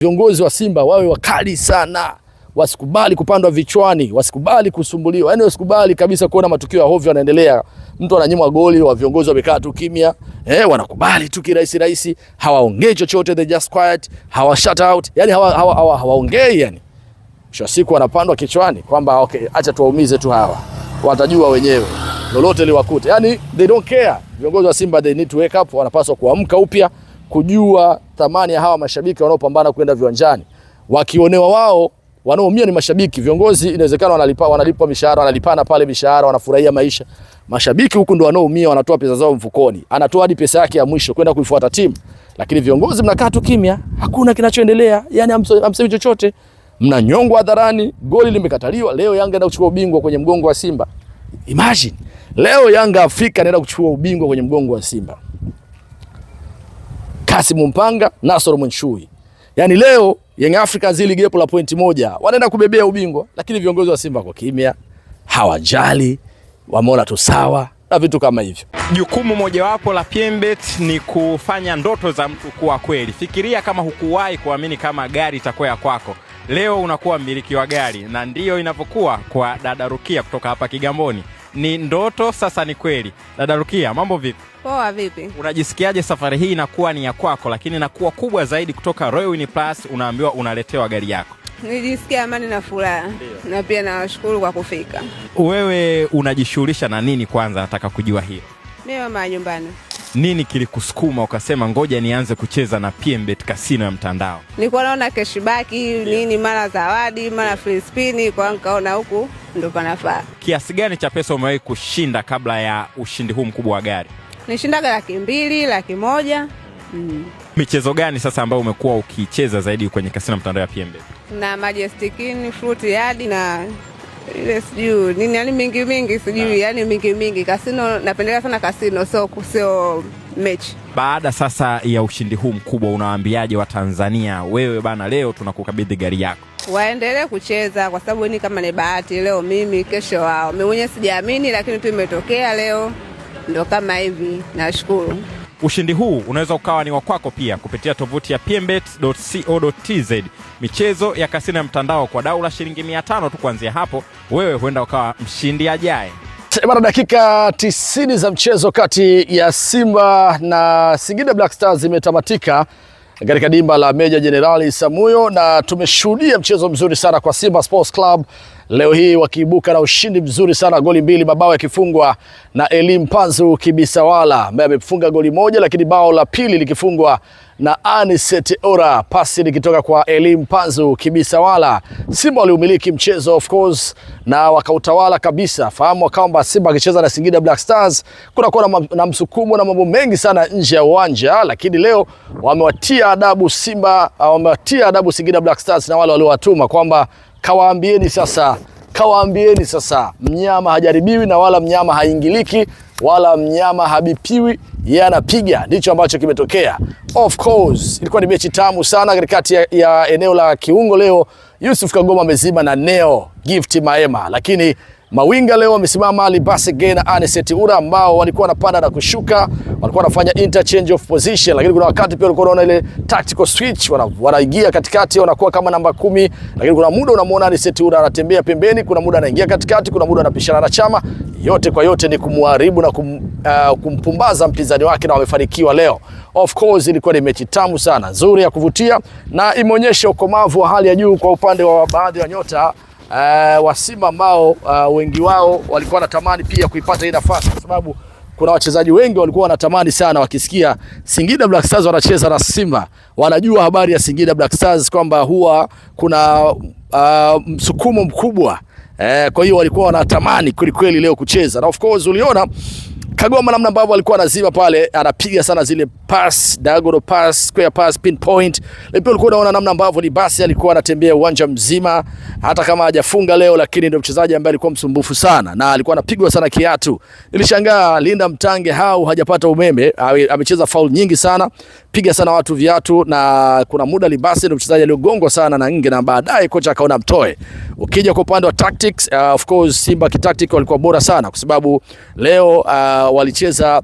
Viongozi wa Simba wawe wakali sana. Wasikubali kupandwa vichwani, wasikubali kusumbuliwa. Yaani wasikubali kabisa kuona matukio ya hovyo yanaendelea. Mtu ananyimwa goli, wa viongozi wamekaa tu kimya. Wanakubali tu kirahisi, hawaongei chochote, they just quiet, hawa shut out. Yaani hawaongei yani. Mwisho siku wanapandwa kichwani kwamba okay, acha tuwaumize tu hawa. Watajua wenyewe. Lolote liwakute. Yaani they don't care. Viongozi wa Simba they need to wake up, wanapaswa kuamka upya, kujua thamani ya hawa mashabiki wanaopambana kwenda viwanjani. Wakionewa wao, wanaoumia ni mashabiki. Viongozi inawezekana wanalipa mishahara, wanalipana pale mishahara, wanafurahia maisha. Mashabiki huku ndo wanaoumia, wanatoa pesa zao mfukoni. Anatoa hadi pesa yake ya mwisho kwenda kuifuata timu. Lakini viongozi mnakaa tu kimya, hakuna kinachoendelea. Yaani hamsemi chochote. Mnanyongwa hadharani, goli limekataliwa. Leo Yanga anaenda kuchukua ubingwa kwenye mgongo wa Simba. Imagine, leo Yanga Afrika anaenda kuchukua ubingwa kwenye mgongo wa Simba. Kasim Mpanga, Nasoro Mwenchui. Yaani leo Young Africans zili gepo la pointi moja, wanaenda kubebea ubingwa, lakini viongozi wa Simba kwa kimya, hawajali, wameona tu sawa na vitu kama hivyo. Jukumu mojawapo la PMbet ni kufanya ndoto za mtu kuwa kweli. Fikiria kama hukuwahi kuamini kama gari itakuwa ya kwako. Leo unakuwa mmiliki wa gari, na ndiyo inavyokuwa kwa dada Rukia kutoka hapa Kigamboni. Ni ndoto sasa ni kweli. Dada Rukia, mambo vipi? Poa, vipi? Unajisikiaje safari hii inakuwa ni ya kwako, lakini inakuwa kubwa zaidi kutoka Royal Win Plus unaambiwa unaletewa gari yako? Nijisikia amani na furaha. Na pia nawashukuru kwa kufika. Wewe unajishughulisha na nini kwanza, nataka kujua hiyo? Mimi mama nyumbani. Nini kilikusukuma ukasema ngoja nianze kucheza na PMbet Casino ya mtandao? Nilikuwa naona cashback nini, mara zawadi, mara free spin, kwa nikaona huku ndo panafaa. Kiasi gani cha pesa umewahi kushinda kabla ya ushindi huu mkubwa wa gari? Nishindaga 200,000, 100,000. Michezo gani sasa ambayo umekuwa ukicheza zaidi kwenye casino mtandao ya PMbet? Na Majestic Inn, Fruit Yard na ile sijui nini, yani mingi sijui, yani mingi. Casino napendelea sana casino, sio mechi. Baada sasa ya ushindi huu mkubwa, unawaambiaje wa Tanzania? Wewe bana, leo tunakukabidhi gari yako. Waendelee kucheza kwa sababu ni kama ni bahati, leo mimi kesho wao. Mimi mwenyewe sijaamini, lakini tu imetokea leo, ndo kama hivi. Nashukuru. Ushindi huu unaweza ukawa ni wa kwako pia kupitia tovuti ya pmbet.co.tz. Michezo ya kasino ya mtandao kwa dau la shilingi 500 tu. Kuanzia hapo wewe huenda ukawa mshindi ajaye. Bana, dakika 90 za mchezo kati ya Simba na Singida Black Stars zimetamatika katika dimba la Meja Jenerali Isamuhyo, na tumeshuhudia mchezo mzuri sana kwa Simba Sports Club leo hii wakiibuka na ushindi mzuri sana, goli 2, mabao yakifungwa na Elie Mpanzu Kibisawala ambaye amefunga goli 1, lakini bao la pili likifungwa na Anicet Ora, pasi likitoka kwa Elie Mpanzu Kibisawala. Simba waliumiliki mchezo of course na wakautawala kabisa. Fahamu kwamba Simba akicheza na Singida Black Stars kunakuwa na msukumo na mambo mengi sana nje ya uwanja, lakini leo wamewatia adabu Simba, wamewatia adabu Singida Black Stars na wale waliowatuma kwamba kawaambieni sasa, mnyama hajaribiwi na wala mnyama haingiliki wala mnyama habipiwi, yeye anapiga. Ndicho ambacho kimetokea. Of course ilikuwa ni mechi tamu sana katikati ya eneo la kiungo. Leo Yusuf Kagoma amezima na Neo Gift Maema, lakini mawinga leo wamesimama Ali Basege na Anicet Ura ambao walikuwa wanapanda na kushuka, walikuwa wanafanya interchange of position, lakini kuna wakati pia walikuwa wanaona ile tactical switch, wanaingia katikati wanakuwa kama namba 10, lakini kuna muda unamuona Anicet Ura anatembea pembeni, kuna muda anaingia katikati, kuna muda anapishana na Chama. Yote kwa yote ni kumharibu na kumpumbaza mpinzani wake, na wamefanikiwa leo. Of course ilikuwa ni mechi tamu sana, nzuri ya kuvutia, na imeonyesha ukomavu wa hali ya juu kwa upande wa baadhi ya nyota wa Simba ambao wengi wao walikuwa wanatamani pia kuipata hii nafasi, kwa sababu kuna wachezaji wengi walikuwa wanatamani sana wakisikia Singida Black Stars wanacheza na Simba, wanajua habari ya Singida Black Stars kwamba huwa kuna msukumo mkubwa. Kwa hiyo walikuwa wanatamani kweli leo kucheza, na of course uliona Kagoma namna ambavyo alikuwa anaziba pale, anapiga sana zile pass, diagonal pass, square pass, pinpoint. Leo ulikuwa unaona namna ambavyo ni basi alikuwa anatembea uwanja mzima, hata kama hajafunga leo, lakini ndio mchezaji ambaye alikuwa msumbufu sana na alikuwa anapigwa sana kiatu. Nilishangaa Linda Mtange hajapata umeme, amecheza foul nyingi sana, piga sana watu viatu, na kuna muda Libasi ndio mchezaji aliogongwa sana na nge, na baadaye kocha akaona mtoe. Ukija kwa upande wa tactics, of course Simba kitactic walikuwa bora sana, kwa sababu leo walicheza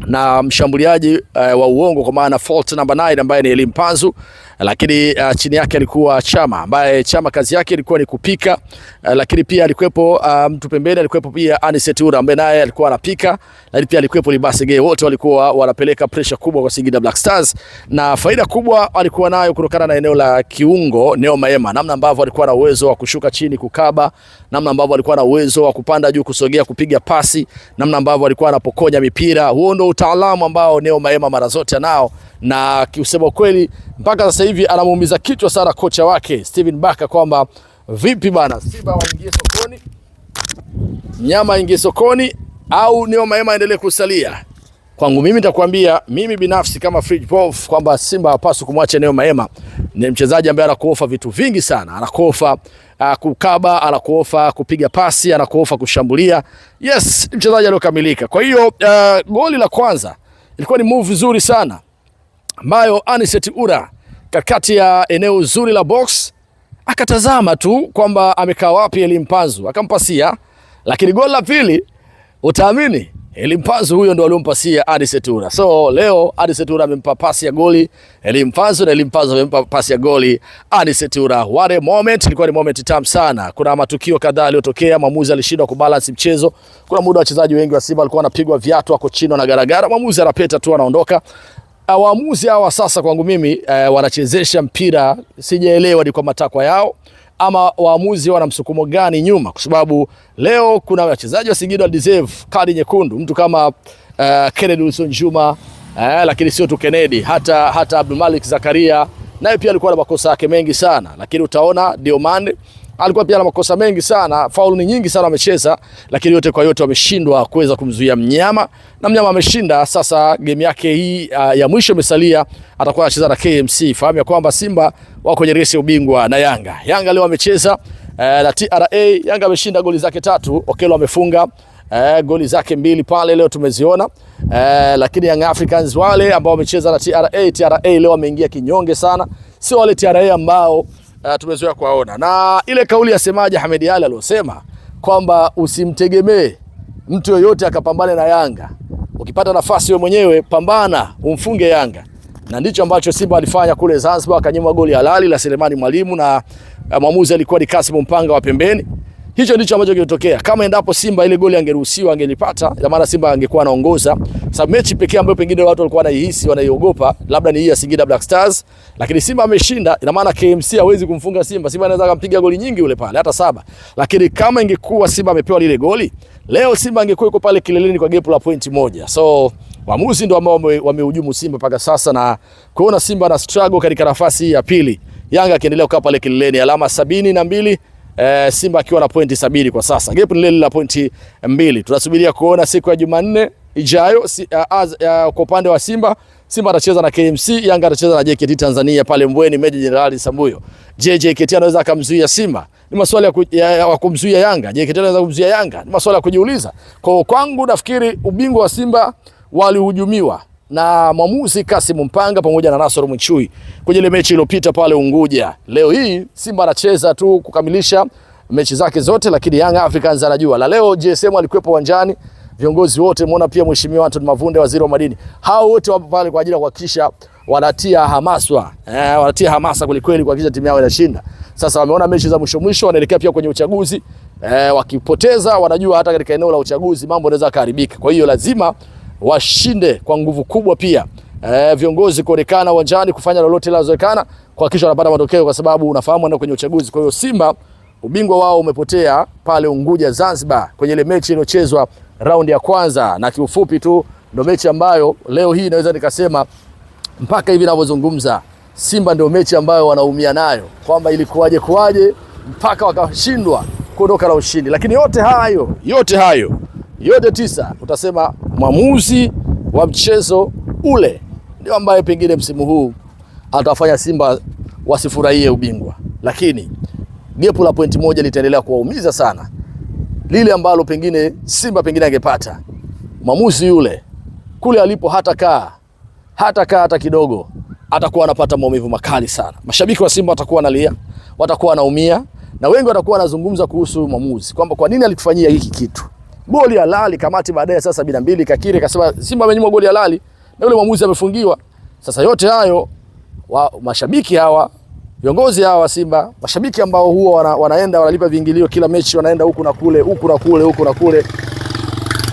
na mshambuliaji wa uongo kwa maana fault number 9 ambaye ni Elie Mpanzu, lakini chini yake alikuwa Chama, ambaye Chama kazi yake ilikuwa ni kupika, lakini pia alikuwepo mtu pembeni, alikuwepo pia Anicet Ura ambaye naye alikuwa anapika, lakini pia alikuwepo Libase Gay. Wote walikuwa wanapeleka pressure kubwa kwa Singida Black Stars, na faida kubwa alikuwa nayo kutokana na eneo la kiungo Neo Maema, namna ambavyo alikuwa na uwezo wa kushuka chini kukaba, namna ambavyo alikuwa na uwezo wa kupanda juu kusogea kupiga pasi, namna ambavyo alikuwa anapokonya mipira. Huo ndio utaalamu ambao Neo Maema mara zote anao, na kiusema kweli mpaka sasa hivi anamuumiza kichwa sana kocha wake Steven Baka kwamba vipi bana, Simba waingie sokoni, Mnyama ingie sokoni au Neo Maema aendelee kusalia. Kwangu mimi nitakwambia mimi binafsi kama Fridge Prof kwamba Simba hapaswi kumwacha Neo Maema. Ni mchezaji ambaye anakuofa vitu vingi sana. Anakuofa kukaba, anakuofa kupiga pasi, anakuofa kushambulia. Yes, ni mchezaji aliyokamilika. Kwa hiyo goli la kwanza ilikuwa ni move nzuri sana ambayo Anicet Ura katikati ya eneo zuri la box akatazama tu kwamba amekaa wapi Elimpanzu akampasia, lakini goli la pili utaamini Elimpanzu huyo ndo aliompasia Anicet Ura. So leo Anicet Ura amempa pasi ya goli Elimpanzu na Elimpanzu amempa pasi ya goli Anicet Ura. What a moment, ilikuwa ni moment tamu sana. Kuna matukio kadhaa yaliyotokea, mwamuzi alishindwa kubalance mchezo. Kuna muda wachezaji wengi wa Simba walikuwa wanapigwa viatu wako chini na garagara, mwamuzi anapeta tu anaondoka. Waamuzi hawa sasa kwangu mimi wanachezesha mpira, sijaelewa ni kwa matakwa yao ama waamuzi wana msukumo gani nyuma, kwa sababu leo kuna wachezaji wa Singida deserve kadi nyekundu, mtu kama Kennedy Wilson Juma, lakini sio tu Kennedy, hata Abdul Malik Zakaria naye pia alikuwa na makosa yake mengi sana, lakini utaona Diomande alikuwa pia na makosa mengi sana, faulu ni nyingi sana amecheza, lakini yote kwa yote wameshindwa kuweza kumzuia Mnyama, na Mnyama ameshinda. Sasa game yake hii ya mwisho imesalia, atakuwa anacheza na KMC. Fahamu ya kwamba Simba wako kwenye resi ya ubingwa na Yanga. Yanga leo amecheza na TRA, Yanga ameshinda goli zake 3, Okelo amefunga goli zake 2 pale leo tumeziona, lakini Young Africans wale ambao wamecheza na TRA leo wameingia kinyonge sana, sio wale TRA ambao tumezoea kuwaona. Na ile kauli ya semaji Ahmed Ally aliyosema kwamba usimtegemee mtu yoyote akapambane na Yanga, ukipata nafasi wewe mwenyewe pambana umfunge Yanga, na ndicho ambacho Simba alifanya kule Zanzibar, akanyima goli halali la Selemani Mwalimu na mwamuzi alikuwa ni Kasim Mpanga wa pembeni. Hicho ndicho ambacho kilitokea. Kama endapo Simba ile goli angeruhusiwa angelipata, ina maana Simba angekuwa anaongoza. Sababu mechi pekee ambayo pengine watu walikuwa wanaihisi wanaiogopa labda ni hii ya Singida Black Stars, lakini Simba ameshinda, ina maana KMC hawezi kumfunga Simba. Simba anaweza kumpiga goli nyingi yule pale hata 7. Lakini kama ingekuwa Simba amepewa lile goli, leo Simba angekuwa yuko pale kileleni kwa gap la pointi 1. So waamuzi ndio ambao wamehujumu Simba mpaka sasa, na kuona Simba na struggle katika nafasi ya pili, Yanga akiendelea kukaa pale kileleni alama 72, Simba akiwa na pointi 70 kwa sasa. Gap ni lile la pointi 2. Tunasubiria kuona siku ya Jumanne ijayo kwa upande wa Simba atacheza na KMC, Yanga atacheza na JKT Tanzania pale Mbweni Meja Jenerali Sambuyo. JKT anaweza akamzuia Simba? Ni maswali ya kumzuia Yanga. JKT anaweza kumzuia Yanga? Ni maswali ya kujiuliza. Kwa kwangu nafikiri ubingwa wa Simba walihujumiwa na mwamuzi Kasim Mpanga pamoja na Nasoro Mchui kwenye ile mechi iliyopita pale Unguja. Leo hii Simba anacheza tu kukamilisha mechi zake zote, lakini Young Africans anajua. La leo GSM alikuwepo uwanjani, viongozi wote, muona pia Mheshimiwa Anton Mavunde, waziri wa madini. Hao wote wapo pale kwa ajili ya kuhakikisha wanatia hamasa kweli kuhakikisha timu yao inashinda. Sasa wameona mechi za mwisho wanaelekea pia kwenye uchaguzi. Wakipoteza wanajua hata katika eneo la uchaguzi mambo yanaweza kuharibika. Kwa hiyo lazima washinde kwa nguvu kubwa pia. Viongozi kuonekana uwanjani kufanya lolote linalowezekana kuhakikisha wanapata matokeo, kwa sababu unafahamu ndio kwenye uchaguzi. Kwa hiyo Simba ubingwa wao umepotea pale Unguja Zanzibar kwenye ile mechi iliyochezwa raundi ya kwanza, na kiufupi tu ndio mechi ambayo leo hii naweza nikasema mpaka hivi ninavyozungumza Simba ndio mechi ambayo wanaumia nayo, kwamba ilikuwaje mpaka wakashindwa kuondoka na ushindi. Lakini yote hayo 9 utasema mwamuzi wa mchezo ule ndio ambaye pengine msimu huu atafanya Simba wasifurahie ubingwa, lakini gepu la pointi 1 litaendelea kuwaumiza sana, lile ambalo pengine Simba angepata. Mwamuzi yule kule alipo hata kidogo atakuwa anapata maumivu makali sana. Mashabiki wa Simba watakuwa wanalia, watakuwa wanaumia, na wengi watakuwa wanazungumza kuhusu mwamuzi kwamba kwa nini alitufanyia hiki kitu. Goli halali, kamati baadaye sasa 72 kakiri akasema Simba amenyimwa goli halali na yule mwamuzi amefungiwa. Sasa yote hayo mashabiki hawa, viongozi hawa wa Simba, mashabiki ambao huwa wanaenda wanalipa viingilio kila mechi, wanaenda huku na kule,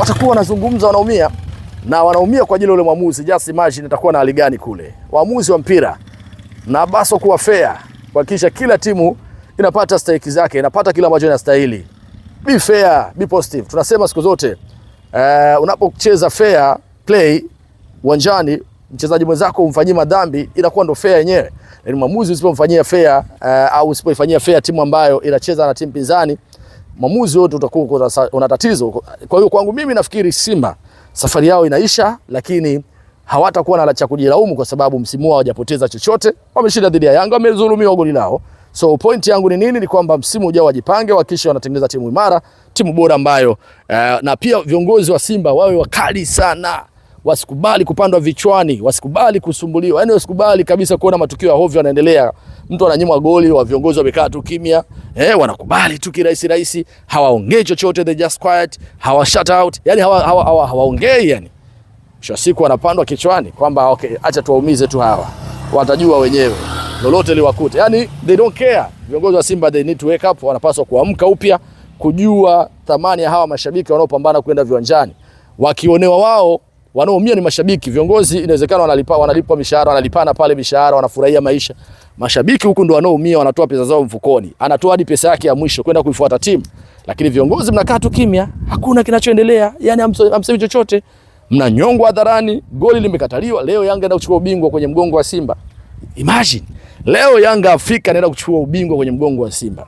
watakuwa wanazungumza, wanaumia kwa ajili ya ule mwamuzi. Just imagine itakuwa na hali gani kule. Waamuzi wa mpira na baso kuwa fair, kuhakikisha kila timu inapata stake zake, inapata kila ambacho inastahili. Be fair, be positive. Tunasema siku zote unapocheza fair play uwanjani, mchezaji mwenzako umfanyie madhambi, inakuwa ndo fair yenyewe. Yaani mwamuzi usipomfanyia fair au usipoifanyia fair timu ambayo inacheza na timu pinzani, mwamuzi wote utakuwa una tatizo. Kwa hiyo kwangu mimi nafikiri Simba safari yao inaisha, lakini hawatakuwa na la cha kujilaumu kwa sababu msimu wao hawajapoteza chochote. Wameshinda dhidi ya Yanga, wamedhulumiwa goli lao. So point yangu ni nini? Ni kwamba msimu ujao wajipange, hakikisha wanatengeneza timu imara, timu bora ambayo na pia viongozi wa Simba wawe wakali sana. Wasikubali kupandwa vichwani, wasikubali kusumbuliwa. Yaani wasikubali kabisa kuona matukio ya hovyo yanaendelea. Mtu ananyimwa goli, wa viongozi wamekaa tu kimya. Wanakubali tu kirahisi, hawaongei chochote, they just quiet, hawa shut out. Yaani hawaongei yani. Kisha siku wanapandwa kichwani kwamba okay, acha tuwaumize tu hawa. Watajua wenyewe. Lolote liwakute. Yaani they don't care. Viongozi wa Simba they need to wake up, wanapaswa kuamka upya, kujua thamani ya hawa mashabiki wanaopambana kwenda viwanjani. Wakionewa wao, wanaoumia ni mashabiki. Viongozi inawezekana wanalipwa mishahara, wanalipana pale mishahara, wanafurahia maisha. Mashabiki huku ndo wanaoumia, wanatoa pesa zao mfukoni. Anatoa hadi pesa yake ya mwisho kwenda kuifuata timu. Lakini viongozi mnakaa tu kimya, hakuna kinachoendelea. Yaani hamsemi chochote. Mnanyongwa hadharani, goli limekataliwa. Leo Yanga anaenda kuchukua ubingwa kwenye mgongo wa Simba. Imagine, leo Yanga Afrika anaenda kuchukua ubingwa kwenye mgongo wa Simba.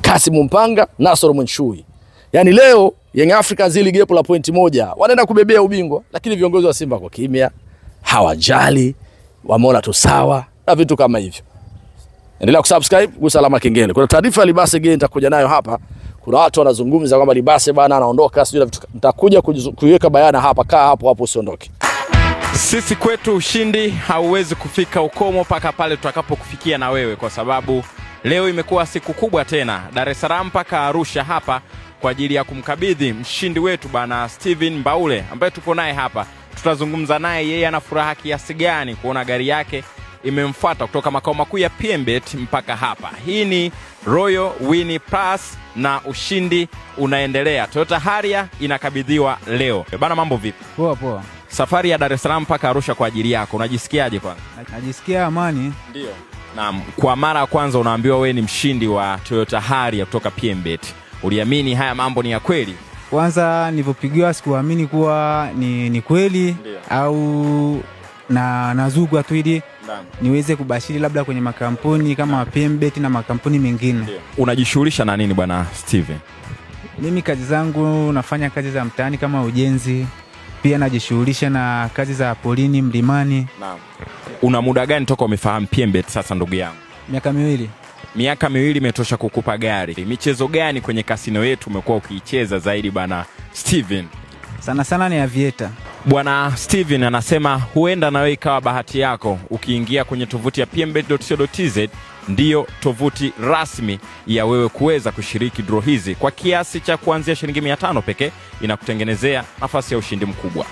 Kasimu Mpanga, Nasoro Mwinshui. Yaani leo Young Africans zili gepo la pointi moja, wanaenda kubebea ubingwa, lakini viongozi wa Simba kwa kimya, hawajali, wameona tu sawa na vitu kama hivyo. Endelea kusubscribe, gusa alama kengele. Kuna taarifa ya Libase Gate nitakuja nayo hapa. Kuna watu wanazungumza kwamba Libase bana anaondoka, sio, nitakuja kuiweka bayana hapa. Kaa hapo usiondoke. Sisi kwetu ushindi hauwezi kufika ukomo mpaka pale tutakapokufikia na wewe, kwa sababu leo imekuwa siku kubwa tena. Dar es Salaam mpaka Arusha hapa kwa ajili ya kumkabidhi mshindi wetu bana Steven Mbaule ambaye tupo naye hapa. Tutazungumza naye yeye ana furaha kiasi gani kuona gari yake imemfuata kutoka makao makuu ya PMbet mpaka hapa. Hii ni Royal Win Plus na ushindi unaendelea. Toyota Harrier inakabidhiwa leo. Bana, mambo vipi? Poa. Safari ya Dar es Salaam mpaka Arusha kwa ajili yako, unajisikiaje kwanza? Najisikia amani. Ndio. Naam, kwa mara ya kwanza unaambiwa wewe ni mshindi wa Toyota Harrier kutoka PMbet. Uliamini haya mambo ni ya kweli? Kwanza nilipopigiwa sikuamini kuwa ni kweli. Ndiyo. Au nazugwa tu ili niweze kubashiri labda kwenye makampuni kama PMbet na makampuni mengine. Ndiyo. Unajishughulisha na nini bwana Steven? Mimi kazi zangu nafanya kazi za mtaani kama ujenzi. Pia najishughulisha na kazi za polini, mlimani. Naam. Una muda gani toka umefahamu PMbet sasa ndugu yangu? Miaka 2. Miaka 2 imetosha kukupa gari. Michezo gani kwenye kasino yetu umekuwa ukiicheza zaidi bana Steven? Sana ni Aviator. Bwana Steven anasema huenda na wewe ikawa bahati yako ukiingia kwenye tovuti ya pmbet.co.tz, ndio tovuti rasmi ya wewe kuweza kushiriki draw hizi. Kwa kiasi cha kuanzia shilingi 500 pekee inakutengenezea nafasi ya ushindi mkubwa.